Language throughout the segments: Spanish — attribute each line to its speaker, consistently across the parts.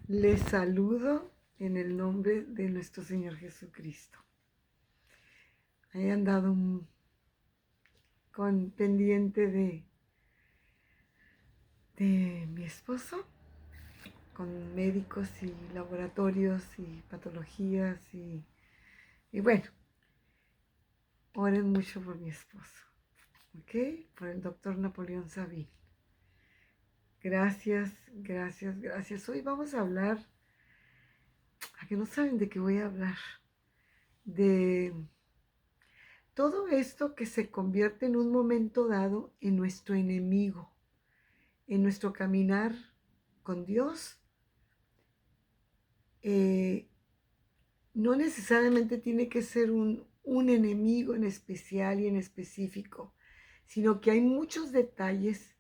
Speaker 1: Les saludo en el nombre de nuestro Señor Jesucristo. He andado con pendiente de mi esposo, con médicos y laboratorios y patologías y bueno, oren mucho por mi esposo, ¿ok? Por el doctor Napoleón Sabin. Gracias, gracias, gracias. Hoy vamos a hablar, a que no saben de qué voy a hablar, de todo esto que se convierte en un momento dado en nuestro enemigo, en nuestro caminar con Dios. No necesariamente tiene que ser un enemigo en especial y en específico, sino que hay muchos detalles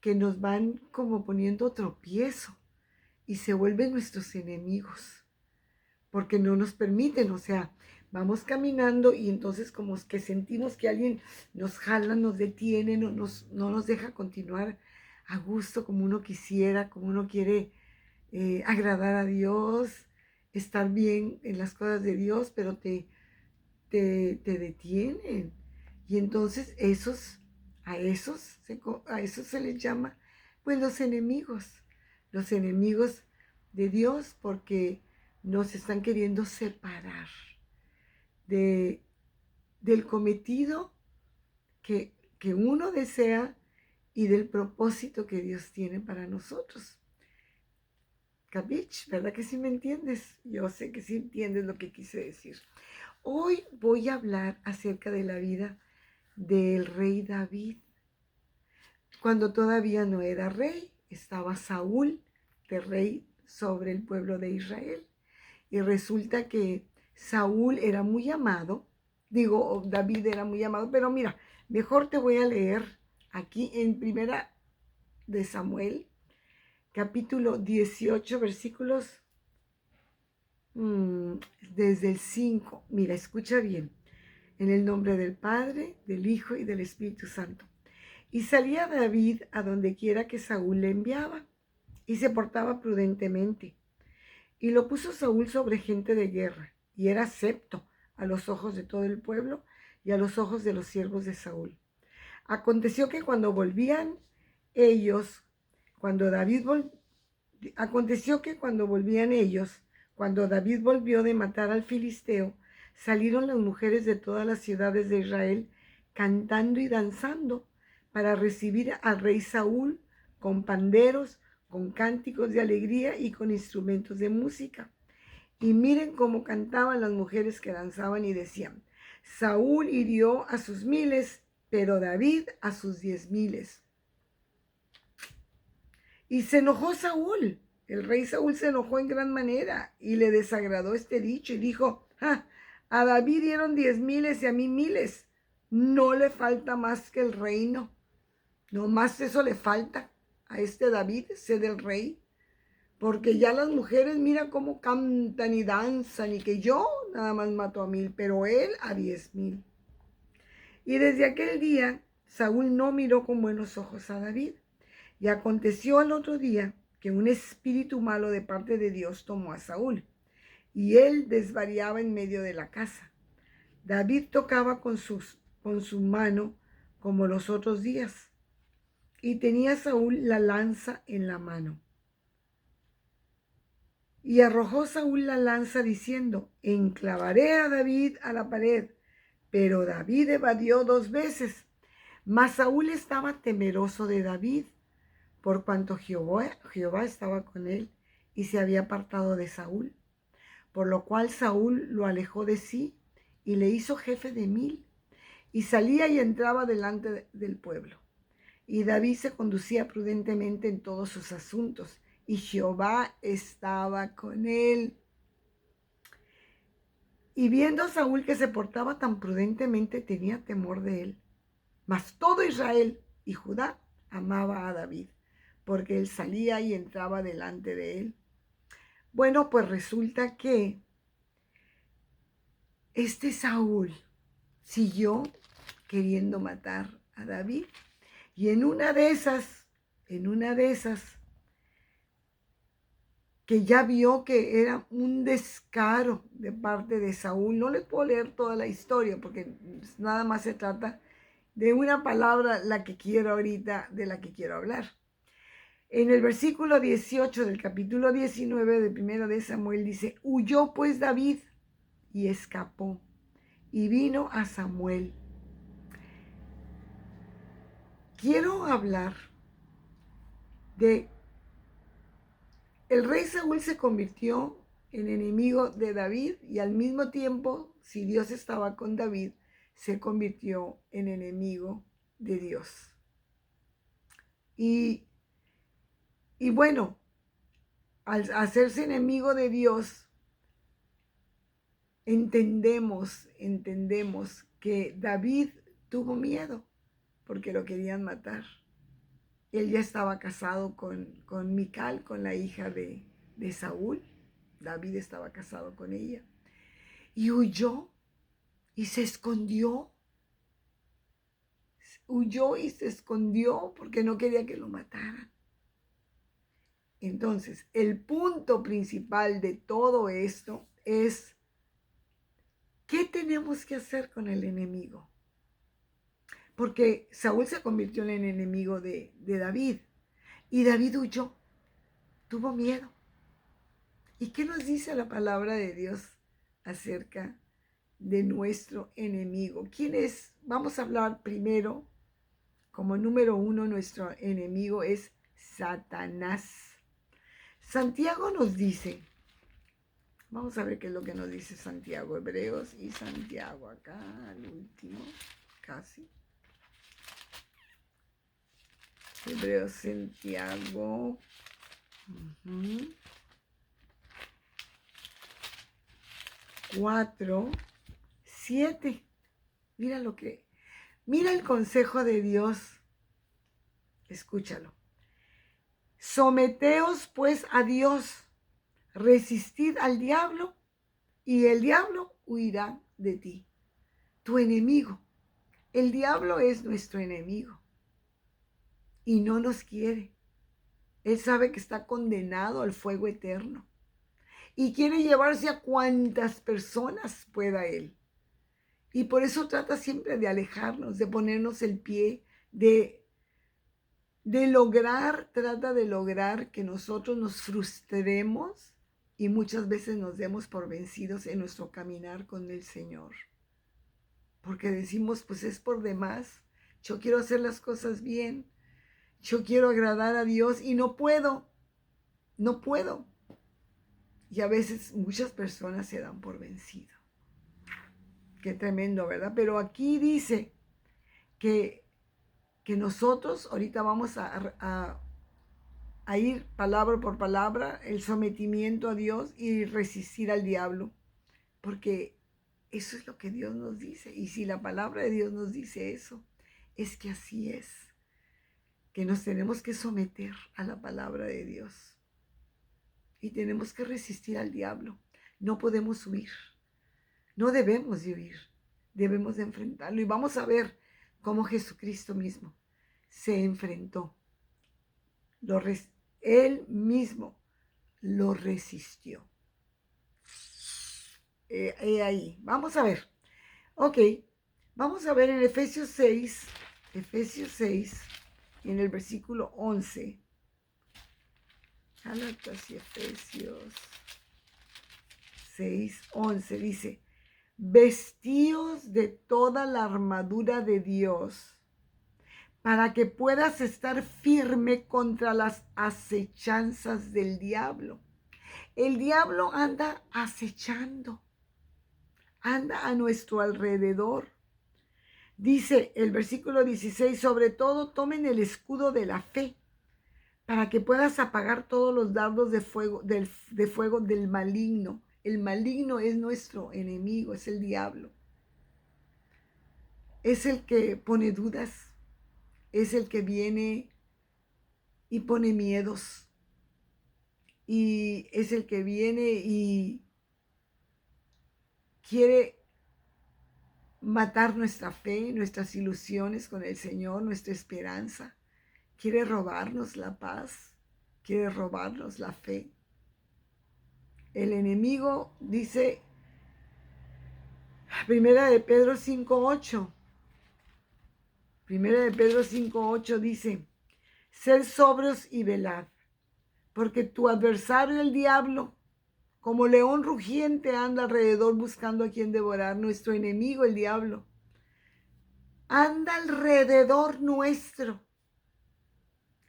Speaker 1: que nos van como poniendo tropiezo y se vuelven nuestros enemigos, porque no nos permiten, o sea, vamos caminando y entonces como que sentimos que alguien nos jala, nos detiene, no nos deja continuar a gusto como uno quisiera, como uno quiere agradar a Dios, estar bien en las cosas de Dios, pero te detienen. Y entonces a esos se les llama pues los enemigos de Dios, porque nos están queriendo separar de, del cometido que uno desea y del propósito que Dios tiene para nosotros. ¿Capich? ¿Verdad que sí me entiendes? Yo sé que sí entiendes lo que quise decir. Hoy voy a hablar acerca de la vida del rey David. Cuando todavía no era rey, estaba Saúl de rey sobre el pueblo de Israel. Y resulta que Saúl era muy amado, David era muy amado, pero mira, mejor te voy a leer aquí en Primera de Samuel, capítulo 18, versículos desde el 5. Mira, escucha bien. En el nombre del Padre, del Hijo y del Espíritu Santo. Y salía David a donde quiera que Saúl le enviaba, y se portaba prudentemente. Y lo puso Saúl sobre gente de guerra, y era acepto a los ojos de todo el pueblo y a los ojos de los siervos de Saúl. Aconteció que cuando volvían ellos, cuando David Aconteció que cuando David volvió de matar al filisteo, salieron las mujeres de todas las ciudades de Israel cantando y danzando para recibir al rey Saúl con panderos, con cánticos de alegría y con instrumentos de música. Y miren cómo cantaban las mujeres que danzaban y decían: Saúl hirió a sus miles, pero David a sus 10,000. Y se enojó Saúl. El rey Saúl se enojó en gran manera y le desagradó este dicho y dijo: a David dieron 10,000 y a mí miles. No le falta más que el reino. No más eso le falta a este David, ser el rey. Porque ya las mujeres, mira cómo cantan y danzan, y que yo nada más mato a 1,000, pero él a 10,000. Y desde aquel día, Saúl no miró con buenos ojos a David. Y aconteció al otro día que un espíritu malo de parte de Dios tomó a Saúl, y él desvariaba en medio de la casa. David tocaba con su mano como los otros días, y tenía Saúl la lanza en la mano. Y arrojó Saúl la lanza diciendo: enclavaré a David a la pared. Pero David evadió 2 veces. Mas Saúl estaba temeroso de David, por cuanto Jehová estaba con él y se había apartado de Saúl. Por lo cual Saúl lo alejó de sí y le hizo jefe de 1,000, y salía y entraba delante del pueblo. Y David se conducía prudentemente en todos sus asuntos, y Jehová estaba con él. Y viendo Saúl que se portaba tan prudentemente, tenía temor de él. Mas todo Israel y Judá amaba a David, porque él salía y entraba delante de él. Bueno, pues resulta que este Saúl siguió queriendo matar a David, y en una de esas, que ya vio que era un descaro de parte de Saúl. No les puedo leer toda la historia porque nada más se trata de una palabra la que quiero ahorita, de la que quiero hablar. En el versículo 18 del capítulo 19 de 1 de Samuel dice, huyó pues David y escapó y vino a Samuel. Quiero hablar de el rey Saúl se convirtió en enemigo de David y al mismo tiempo, si Dios estaba con David, se convirtió en enemigo de Dios. Y bueno, al hacerse enemigo de Dios, entendemos que David tuvo miedo porque lo querían matar. Él ya estaba casado con Mical, con la hija de Saúl. David estaba casado con ella. Y huyó y se escondió. Huyó y se escondió porque no quería que lo mataran. Entonces, el punto principal de todo esto es, ¿qué tenemos que hacer con el enemigo? Porque Saúl se convirtió en el enemigo de David y David huyó, tuvo miedo. ¿Y qué nos dice la palabra de Dios acerca de nuestro enemigo? ¿Quién es? Vamos a hablar primero, como número uno, nuestro enemigo es Satanás. Santiago nos dice, vamos a ver qué es lo que nos dice Santiago, Hebreos y Santiago, acá al último, casi. Hebreos, Santiago. 4, 7. Mira el consejo de Dios. Escúchalo. Someteos pues a Dios, resistid al diablo y el diablo huirá de ti. Tu enemigo. El diablo es nuestro enemigo y no nos quiere. Él sabe que está condenado al fuego eterno y quiere llevarse a cuantas personas pueda él. Y por eso trata siempre de alejarnos, de ponernos el pie, trata de lograr que nosotros nos frustremos y muchas veces nos demos por vencidos en nuestro caminar con el Señor. Porque decimos, pues es por demás, yo quiero hacer las cosas bien, yo quiero agradar a Dios y no puedo. Y a veces muchas personas se dan por vencido. Qué tremendo, ¿verdad? Pero aquí dice que nosotros ahorita vamos a ir palabra por palabra, el sometimiento a Dios y resistir al diablo. Porque eso es lo que Dios nos dice. Y si la palabra de Dios nos dice eso, es que así es. Que nos tenemos que someter a la palabra de Dios. Y tenemos que resistir al diablo. No podemos huir. No debemos de huir. Debemos de enfrentarlo. Y vamos a ver cómo Jesucristo mismo se enfrentó. Él mismo lo resistió. Ahí. Vamos a ver. Ok. Vamos a ver en Efesios 6, en el versículo 11. Gálatas y Efesios 6, 11 dice, vestíos de toda la armadura de Dios para que puedas estar firme contra las acechanzas del diablo. El diablo anda acechando, anda a nuestro alrededor. Dice el versículo 16, sobre todo tomen el escudo de la fe para que puedas apagar todos los dardos de fuego del maligno. El maligno es nuestro enemigo, es el diablo. Es el que pone dudas, es el que viene y pone miedos. Y es el que viene y quiere matar nuestra fe, nuestras ilusiones con el Señor, nuestra esperanza. Quiere robarnos la paz, quiere robarnos la fe. El enemigo dice, Primera de Pedro 5:8. Primera de Pedro 5:8 dice, ser sobrios y velad, porque tu adversario el diablo, como león rugiente, anda alrededor buscando a quien devorar. Nuestro enemigo el diablo anda alrededor nuestro,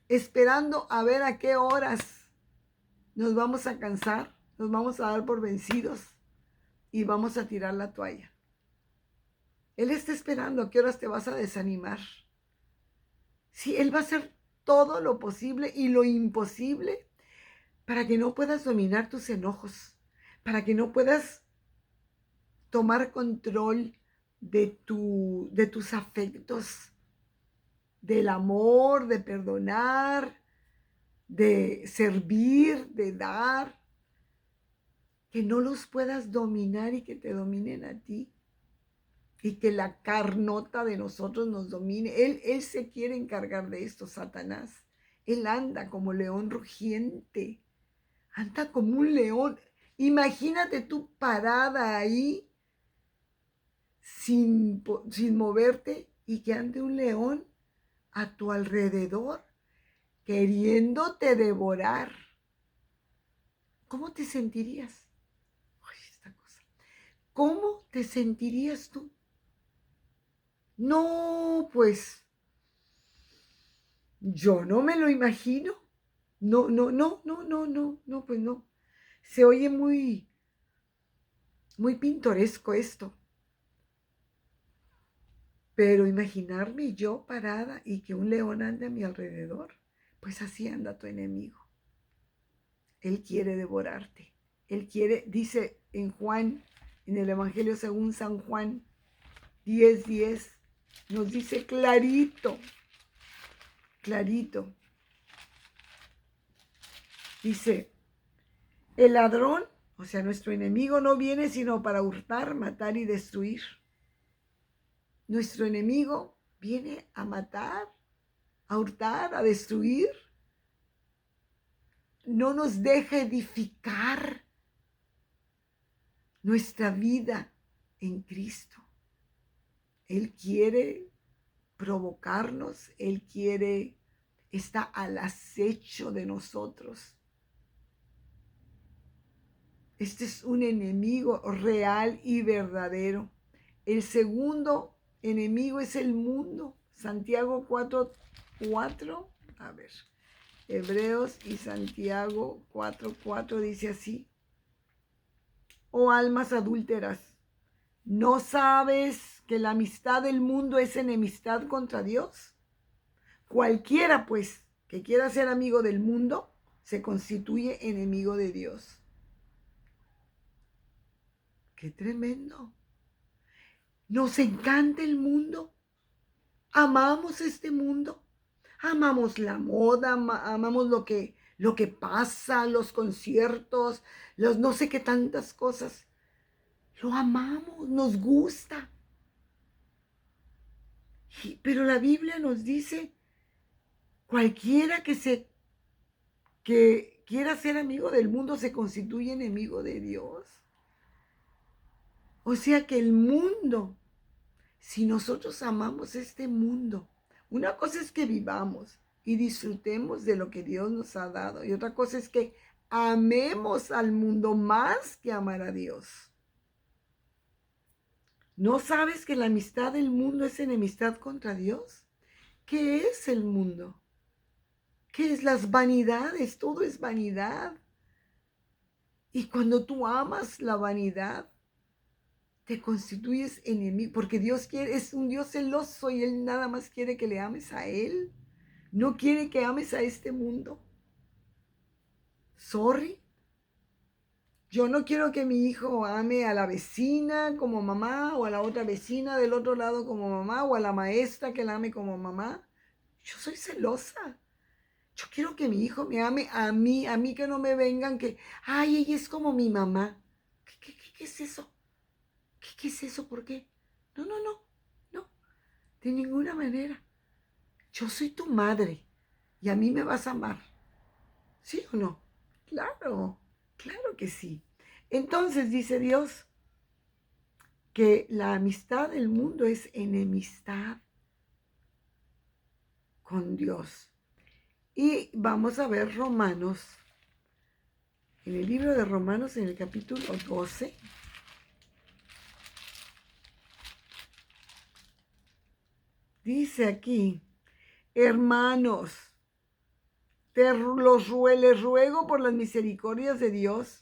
Speaker 1: esperando a ver a qué horas nos vamos a cansar, nos vamos a dar por vencidos y vamos a tirar la toalla. Él está esperando a qué horas te vas a desanimar. Sí, él va a hacer todo lo posible y lo imposible para que no puedas dominar tus enojos, para que no puedas tomar control de tus afectos, del amor, de perdonar, de servir, de dar, que no los puedas dominar y que te dominen a ti. Y que la carnota de nosotros nos domine. Él se quiere encargar de esto, Satanás. Él anda como león rugiente. Anda como un león. Imagínate tú parada ahí sin moverte y que ande un león a tu alrededor queriéndote devorar. ¿Cómo te sentirías? Ay, esta cosa. ¿Cómo te sentirías tú? No, pues yo no me lo imagino. No, no, no, no, no, no, no, pues no. Se oye muy, muy pintoresco esto. Pero imaginarme yo parada y que un león ande a mi alrededor, pues así anda tu enemigo. Él quiere devorarte. Él quiere, dice en Juan, en el Evangelio según San Juan 10:10, nos dice clarito, clarito. Dice, el ladrón, o sea, nuestro enemigo no viene sino para hurtar, matar y destruir. Nuestro enemigo viene a matar, a hurtar, a destruir. No nos deja edificar nuestra vida en Cristo. Él quiere provocarnos, está al acecho de nosotros. Este es un enemigo real y verdadero. El segundo enemigo es el mundo. Santiago 4:4. A ver, Hebreos y Santiago 4:4 dice así. Oh almas adúlteras, ¿no sabes que la amistad del mundo es enemistad contra Dios? Cualquiera, pues, que quiera ser amigo del mundo, se constituye enemigo de Dios. ¡Qué tremendo! Nos encanta el mundo. Amamos este mundo. Amamos la moda, amamos lo que pasa, los conciertos, los no sé qué tantas cosas. Lo amamos, nos gusta. Pero la Biblia nos dice, cualquiera que quiera ser amigo del mundo se constituye enemigo de Dios. O sea que el mundo, si nosotros amamos este mundo, una cosa es que vivamos y disfrutemos de lo que Dios nos ha dado, y otra cosa es que amemos al mundo más que amar a Dios. ¿No sabes que la amistad del mundo es enemistad contra Dios? ¿Qué es el mundo? ¿Qué es las vanidades? Todo es vanidad. Y cuando tú amas la vanidad, te constituyes enemigo, porque Dios es un Dios celoso y Él nada más quiere que le ames a Él. No quiere que ames a este mundo. Sorry. Yo no quiero que mi hijo ame a la vecina como mamá, o a la otra vecina del otro lado como mamá, o a la maestra que la ame como mamá. Yo soy celosa. Yo quiero que mi hijo me ame a mí que no me vengan que, ay, ella es como mi mamá. ¿Qué es eso? ¿Qué es eso? ¿Por qué? No, no, no, no, de ninguna manera. Yo soy tu madre y a mí me vas a amar. ¿Sí o no? Claro, claro que sí. Entonces dice Dios que la amistad del mundo es enemistad con Dios. Y vamos a ver Romanos, en el libro de Romanos, en el capítulo 12. Dice aquí, hermanos, les ruego por las misericordias de Dios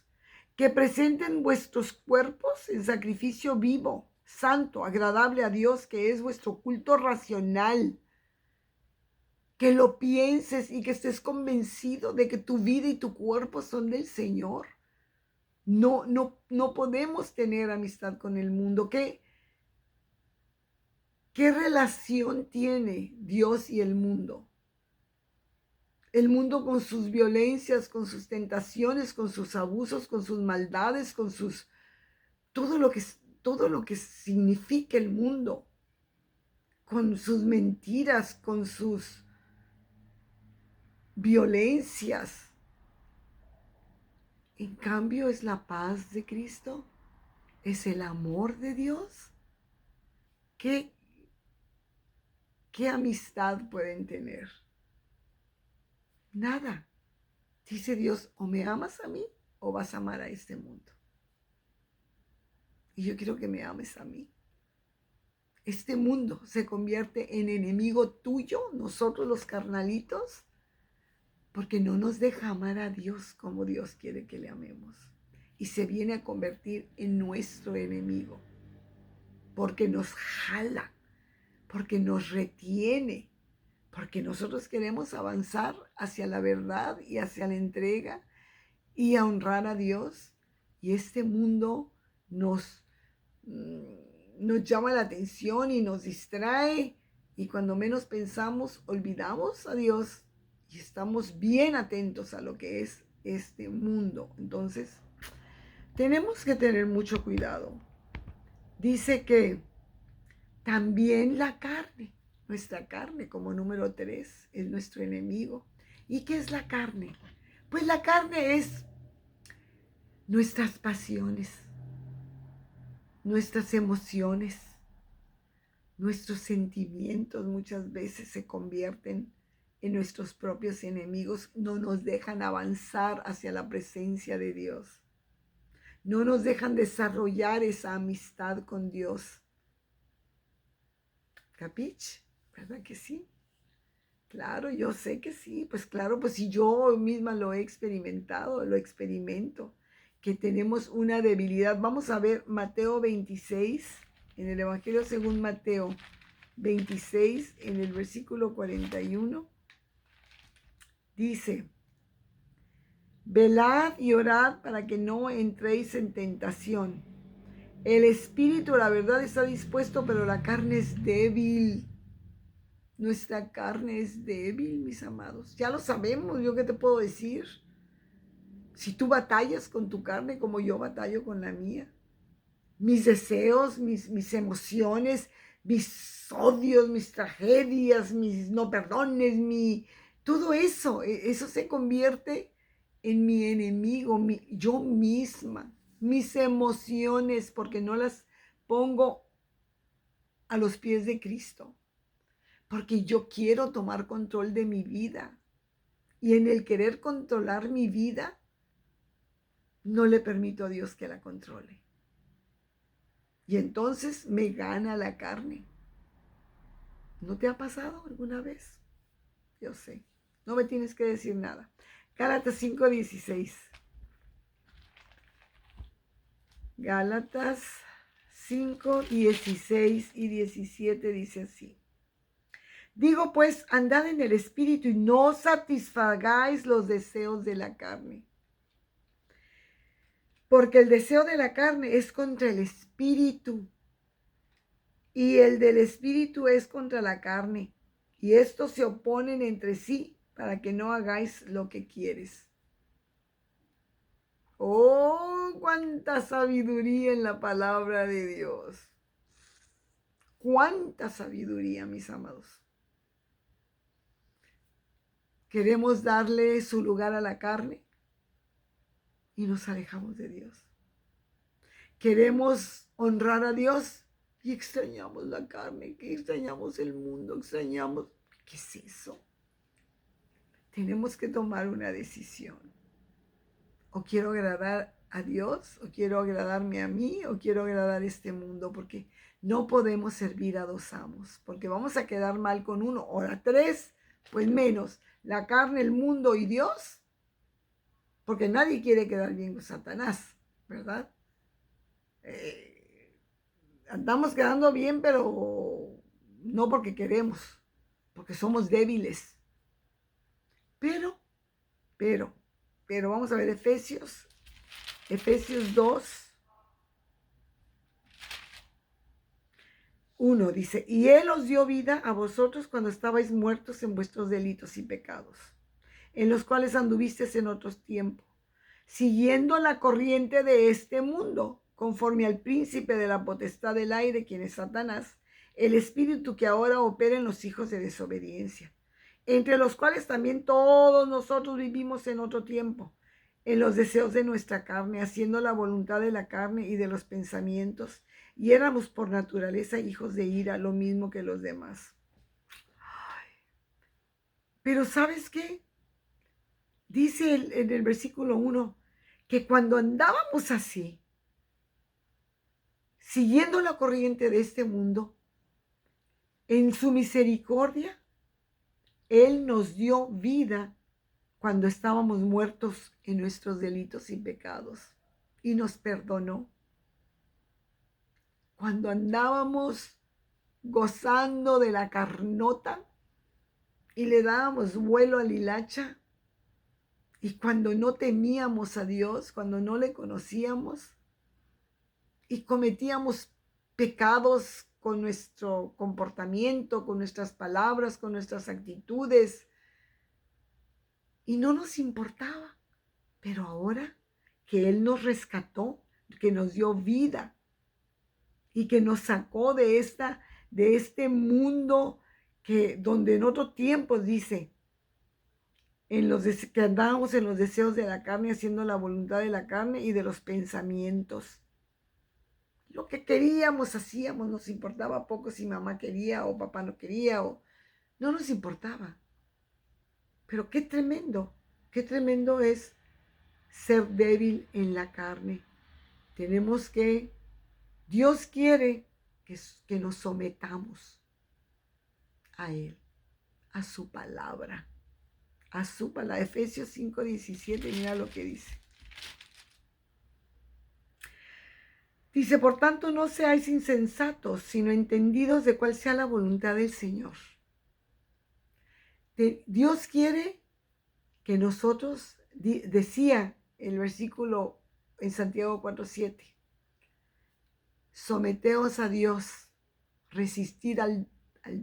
Speaker 1: que presenten vuestros cuerpos en sacrificio vivo, santo, agradable a Dios, que es vuestro culto racional. Que lo pienses y que estés convencido de que tu vida y tu cuerpo son del Señor. No podemos tener amistad con el mundo. ¿Qué relación tiene Dios y el mundo? El mundo con sus violencias, con sus tentaciones, con sus abusos, con sus maldades, con sus todo lo que significa el mundo, con sus mentiras, con sus violencias. En cambio, es la paz de Cristo, es el amor de Dios. ¿Qué amistad pueden tener? Nada. Dice Dios, o me amas a mí o vas a amar a este mundo. Y yo quiero que me ames a mí. Este mundo se convierte en enemigo tuyo, nosotros los carnalitos, porque no nos deja amar a Dios como Dios quiere que le amemos. Y se viene a convertir en nuestro enemigo, porque nos jala, porque nos retiene, porque nosotros queremos avanzar hacia la verdad y hacia la entrega y a honrar a Dios. Y este mundo nos llama la atención y nos distrae, y cuando menos pensamos, olvidamos a Dios y estamos bien atentos a lo que es este mundo. Entonces, tenemos que tener mucho cuidado. Dice que también la carne, nuestra carne como número 3, es nuestro enemigo. ¿Y qué es la carne? Pues la carne es nuestras pasiones, nuestras emociones, nuestros sentimientos muchas veces se convierten en nuestros propios enemigos, no nos dejan avanzar hacia la presencia de Dios, no nos dejan desarrollar esa amistad con Dios. ¿Capich? ¿Verdad que sí? Claro, yo sé que sí, pues claro, pues si yo misma lo he experimentado, lo experimento, que tenemos una debilidad. Vamos a ver Mateo 26, en el Evangelio según Mateo 26, en el versículo 41, dice, velad y orad para que no entréis en tentación. El espíritu, la verdad, está dispuesto, pero la carne es débil. Nuestra carne es débil, mis amados. Ya lo sabemos, ¿yo qué te puedo decir? Si tú batallas con tu carne como yo batallo con la mía. Mis deseos, mis emociones, mis odios, mis tragedias, mis no perdones, todo eso, eso se convierte en mi enemigo, yo misma. Mis emociones, porque no las pongo a los pies de Cristo. Porque yo quiero tomar control de mi vida. Y en el querer controlar mi vida, no le permito a Dios que la controle. Y entonces me gana la carne. ¿No te ha pasado alguna vez? Yo sé. No me tienes que decir nada. Gálatas 5:16. Gálatas 5:16 y 17 dice así. Digo pues, andad en el espíritu y no satisfagáis los deseos de la carne. Porque el deseo de la carne es contra el espíritu y el del espíritu es contra la carne. Y estos se oponen entre sí para que no hagáis lo que quieres. Oh, cuánta sabiduría en la palabra de Dios. Cuánta sabiduría, mis amados. Queremos darle su lugar a la carne y nos alejamos de Dios. queremos honrar a Dios y extrañamos la carne, que extrañamos el mundo, extrañamos. ¿Qué es eso? Tenemos que tomar una decisión. O quiero agradar a Dios, o quiero agradarme a mí, o quiero agradar a este mundo, porque no podemos servir a dos amos, porque vamos a quedar mal con uno, o a tres, pues menos, la carne, el mundo y Dios, porque nadie quiere quedar bien con Satanás, ¿verdad? Andamos quedando bien, pero no porque queremos, porque somos débiles. Pero, vamos a ver Efesios 2:1 dice, y Él os dio vida a vosotros cuando estabais muertos en vuestros delitos y pecados, en los cuales anduvisteis en otros tiempos, siguiendo la corriente de este mundo, conforme al príncipe de la potestad del aire, quien es Satanás, el espíritu que ahora opera en los hijos de desobediencia, entre los cuales también todos nosotros vivimos en otro tiempo, en los deseos de nuestra carne, haciendo la voluntad de la carne y de los pensamientos, y éramos por naturaleza hijos de ira, lo mismo que los demás. Pero ¿sabes qué? Dice en el versículo 1 que cuando andábamos así, siguiendo la corriente de este mundo, en su misericordia, Él nos dio vida cuando estábamos muertos en nuestros delitos y pecados y nos perdonó. Cuando andábamos gozando de la carnota y le dábamos vuelo al hilacha, y cuando no temíamos a Dios, cuando no le conocíamos y cometíamos pecados con nuestro comportamiento, con nuestras palabras, con nuestras actitudes, y no nos importaba. Pero ahora que Él nos rescató, que nos dio vida y que nos sacó de este mundo donde en otro tiempo dice, que andábamos en los deseos de la carne, haciendo la voluntad de la carne y de los pensamientos. Lo que queríamos, hacíamos, nos importaba poco si mamá quería o papá no quería, o no nos importaba. Pero qué tremendo es ser débil en la carne. Dios quiere que nos sometamos a Él, a su palabra. Efesios 5:17, mira lo que dice. Dice, por tanto, no seáis insensatos, sino entendidos de cuál sea la voluntad del Señor. Dios quiere que nosotros, decía el versículo en Santiago 4:7, someteos a Dios, resistid al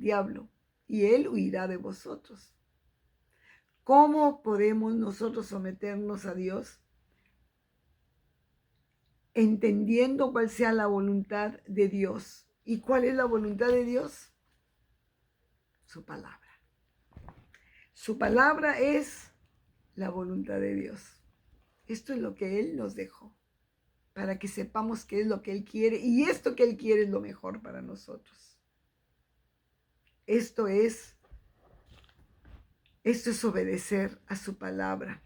Speaker 1: diablo, y él huirá de vosotros. ¿Cómo podemos nosotros someternos a Dios? Entendiendo cuál sea la voluntad de Dios. ¿Y cuál es la voluntad de Dios? Su palabra. Su palabra es la voluntad de Dios. Esto es lo que Él nos dejó, para que sepamos qué es lo que Él quiere, y esto que Él quiere es lo mejor para nosotros. Esto es obedecer a su palabra.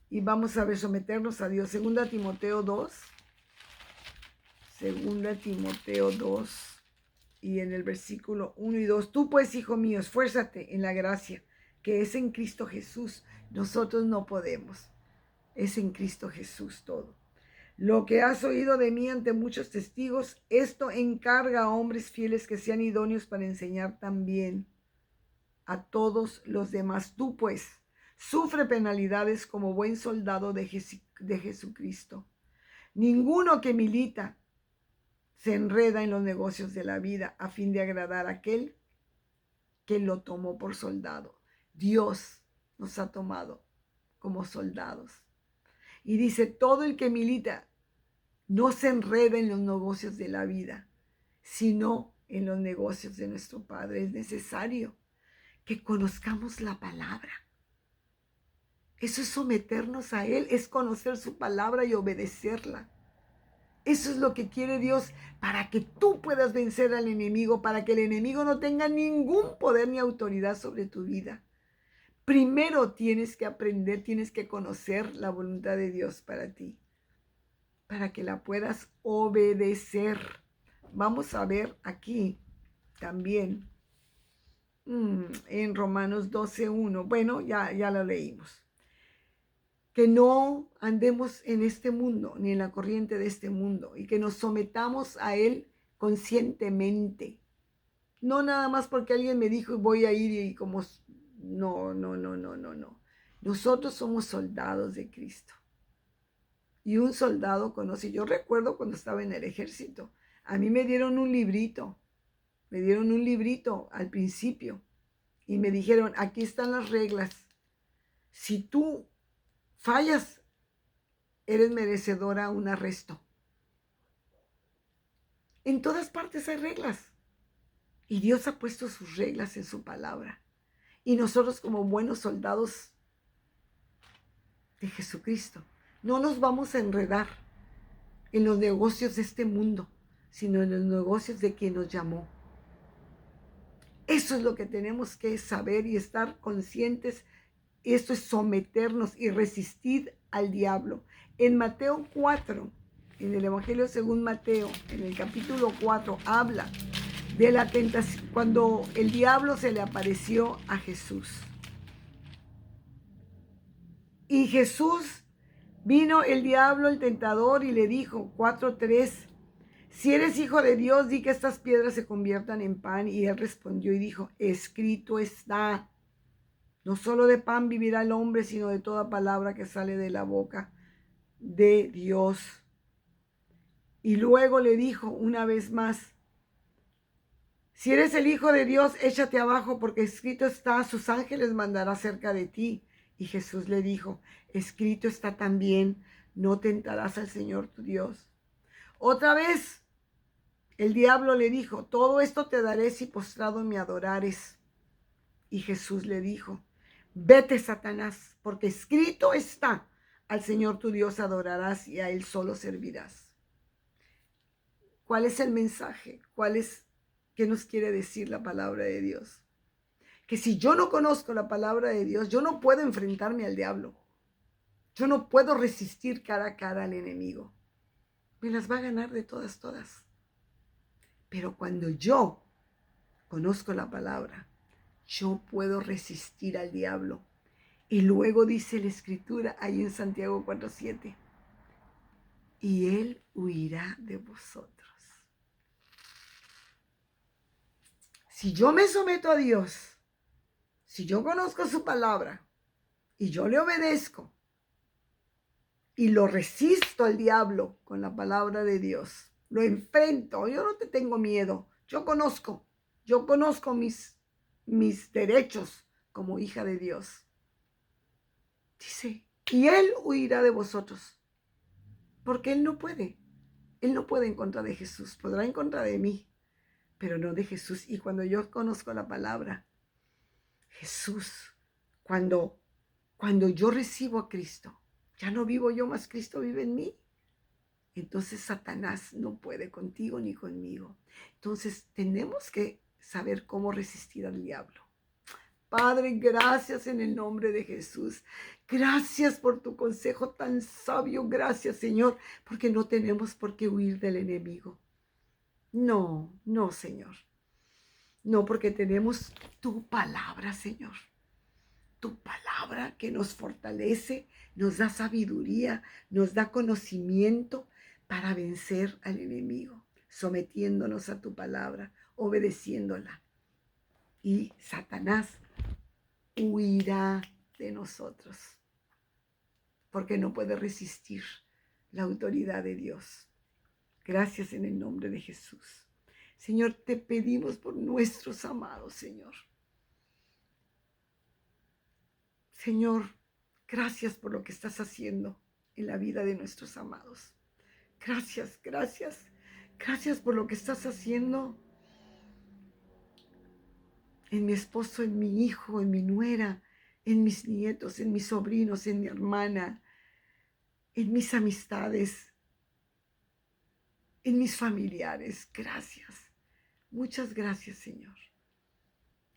Speaker 1: Y vamos a ver, someternos a Dios. Segunda Timoteo 2, y en el versículo 1 y 2, tú pues, hijo mío, esfuérzate en la gracia que es en Cristo Jesús. Nosotros no podemos, es en Cristo Jesús todo. Lo que has oído de mí ante muchos testigos, esto encarga a hombres fieles que sean idóneos para enseñar también a todos los demás. Tú pues, sufre penalidades como buen soldado de Jesucristo. Ninguno que milita se enreda en los negocios de la vida a fin de agradar a aquel que lo tomó por soldado. Dios nos ha tomado como soldados. Y dice, todo el que milita no se enreda en los negocios de la vida, sino en los negocios de nuestro Padre. Es necesario que conozcamos la palabra. Eso es someternos a Él, es conocer su palabra y obedecerla. Eso es lo que quiere Dios para que tú puedas vencer al enemigo, para que el enemigo no tenga ningún poder ni autoridad sobre tu vida. Primero tienes que aprender, tienes que conocer la voluntad de Dios para ti, para que la puedas obedecer. Vamos a ver aquí también en Romanos 12:1. Bueno, ya lo leímos. Que no andemos en este mundo, ni en la corriente de este mundo, y que nos sometamos a él conscientemente. No nada más porque alguien me dijo y voy a ir y como... No, no, no, no, no, no. Nosotros somos soldados de Cristo. Y un soldado conoce. Yo recuerdo cuando estaba en el ejército, a mí me dieron un librito al principio y me dijeron, aquí están las reglas. Si tú fallas, eres merecedora a un arresto. En todas partes hay reglas. Y Dios ha puesto sus reglas en su palabra. Y nosotros como buenos soldados de Jesucristo, no nos vamos a enredar en los negocios de este mundo, sino en los negocios de quien nos llamó. Eso es lo que tenemos que saber y estar conscientes. Esto es someternos y resistir al diablo. En Mateo 4, en el Evangelio según Mateo, en el capítulo 4, habla de la tentación, cuando el diablo se le apareció a Jesús. Y Jesús, vino el diablo, el tentador, y le dijo, 4:3, si eres hijo de Dios, di que estas piedras se conviertan en pan. Y él respondió y dijo, escrito está, no solo de pan vivirá el hombre, sino de toda palabra que sale de la boca de Dios. Y luego le dijo una vez más, si eres el Hijo de Dios, échate abajo, porque escrito está, sus ángeles mandará cerca de ti. Y Jesús le dijo, escrito está también, no tentarás al Señor tu Dios. Otra vez, el diablo le dijo, todo esto te daré si postrado me adorares. Y Jesús le dijo, vete, Satanás, porque escrito está, al Señor tu Dios adorarás y a Él solo servirás. ¿Cuál es el mensaje? ¿Qué nos quiere decir la palabra de Dios? Que si yo no conozco la palabra de Dios, yo no puedo enfrentarme al diablo. Yo no puedo resistir cara a cara al enemigo. Me las va a ganar de todas. Pero cuando yo conozco la palabra, yo puedo resistir al diablo. Y luego dice la escritura ahí en Santiago 4:7, y él huirá de vosotros. Si yo me someto a Dios, si yo conozco su palabra y yo le obedezco y lo resisto al diablo con la palabra de Dios, lo enfrento, yo no te tengo miedo, yo conozco mis derechos como hija de Dios. Dice, y él huirá de vosotros, porque él no puede en contra de Jesús, podrá en contra de mí, pero no de Jesús. Y cuando yo conozco la palabra, Jesús, cuando yo recibo a Cristo, ya no vivo yo, más Cristo vive en mí. Entonces Satanás no puede contigo ni conmigo. Entonces tenemos que saber cómo resistir al diablo. Padre, gracias en el nombre de Jesús. Gracias por tu consejo tan sabio. Gracias, Señor, porque no tenemos por qué huir del enemigo. No, Señor. No, porque tenemos tu palabra, Señor. Tu palabra que nos fortalece, nos da sabiduría, nos da conocimiento para vencer al enemigo, sometiéndonos a tu palabra, obedeciéndola. Y Satanás huirá de nosotros, porque no puede resistir la autoridad de Dios. Gracias en el nombre de Jesús. Señor, te pedimos por nuestros amados, Señor. Señor, gracias por lo que estás haciendo en la vida de nuestros amados. Gracias por lo que estás haciendo en mi esposo, en mi hijo, en mi nuera, en mis nietos, en mis sobrinos, en mi hermana, en mis amistades. en mis familiares. Gracias. Muchas gracias, Señor.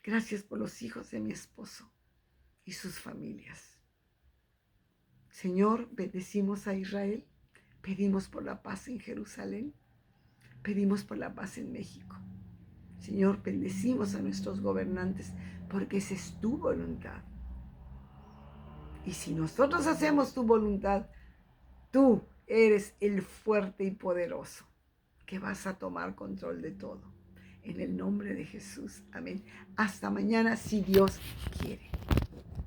Speaker 1: Gracias por los hijos de mi esposo y sus familias. Señor, bendecimos a Israel. Pedimos por la paz en Jerusalén. Pedimos por la paz en México. Señor, bendecimos a nuestros gobernantes porque esa es tu voluntad. Y si nosotros hacemos tu voluntad, tú eres el fuerte y poderoso que vas a tomar control de todo. En el nombre de Jesús. Amén. Hasta mañana, si Dios quiere.